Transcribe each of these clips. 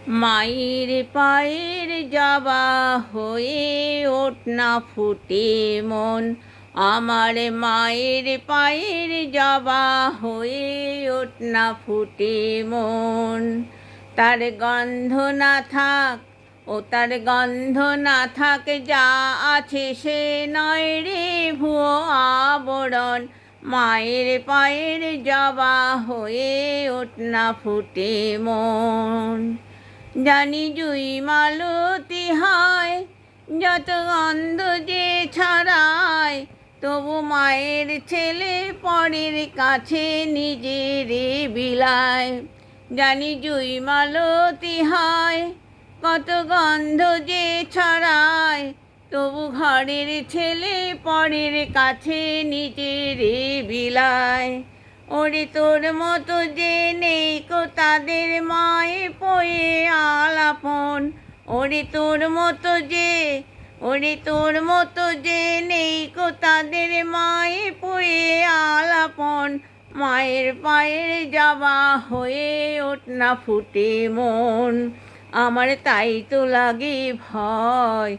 মায়ের পায়ের জবা হয়ে ওঠ না ফুটে মন, আমার মায়ের পায়ের জবা হয়ে ওঠ না ফুটে মন। তার গন্ধ না থাক, ও তার গন্ধ না থাক, যা আছে সে নয় রে ভুয়ো আবরণ। মায়ের পায়ের জবা হয়ে ওঠ না ফুটে মন। জানি জুই মালতী হয়, যত গন্ধ যে ছড়ায়, তবু মায়ের ছেলে পরের কাছে নিজের বিলায়। জানি জুই মালতী হয়, কত গন্ধ যে ছড়ায়, তবু ঘরের ছেলে পরের কাছে নিজের বিলায়। ওরে তোর মতো যে নেই কো তাদের মায়ে পয়ে আলাপন, ওরে তোর মতো যে নেই কো তাদের মায়ে পয়ে আলাপন। মায়ের পায়ের জবা হয়ে ওঠ না ফুটে মন, আমার তাই তো লাগে ভয়,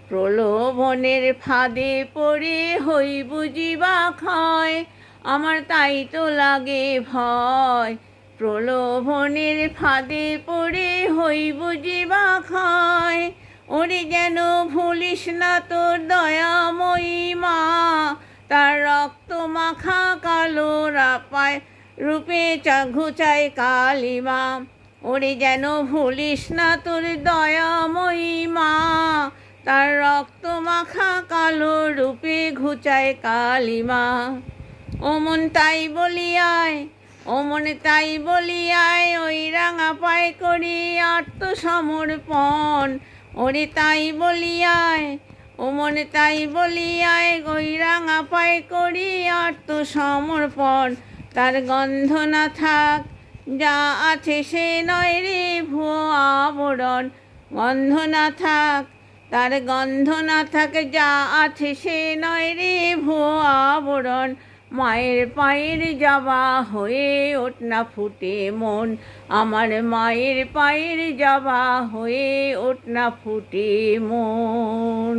প্রলোভনের ফাঁদে পড়ে হই বুঝি বা ক্ষয়। আমার তাই তো লাগে ভয়, প্রলোভনের ফাঁদে পড়ে হই বুঝি বা ক্ষয়। ওরে যেন ভুলিস না তোর দয়াময়ী মা, তার রক্ত মাখা কালো রাপায় রূপে ঘুচায় কালিমা। ওরে যেন ভুলিস না তোর দয়াময়ী মা, তার রক্ত মাখা কালো রূপে ঘুচায় কালিমা। ও মন তাই বলিয়ায়, ও মনে তাই বলিয়ায়, ওই রাঙা পায় করি আত্মসমর্পণ। ওরে তাই বলিয়ায়, ও মনে তাই বলিয়ায়, ওই রাঙা পায় করি আত্মসমর্পণ। তার গন্ধ না থাক, যা আছে সে নয় রে ভুয়ো আবরণ। গন্ধ না থাক, তার গন্ধ না থাক, যা আছে সে নয় রে ভুয়ো আবরণ। মায়ের পায়ের জবা হয়ে ওঠ না ফুটে মন, আমার মায়ের পায়ের জবা হয়ে ওঠ না ফুটে মন।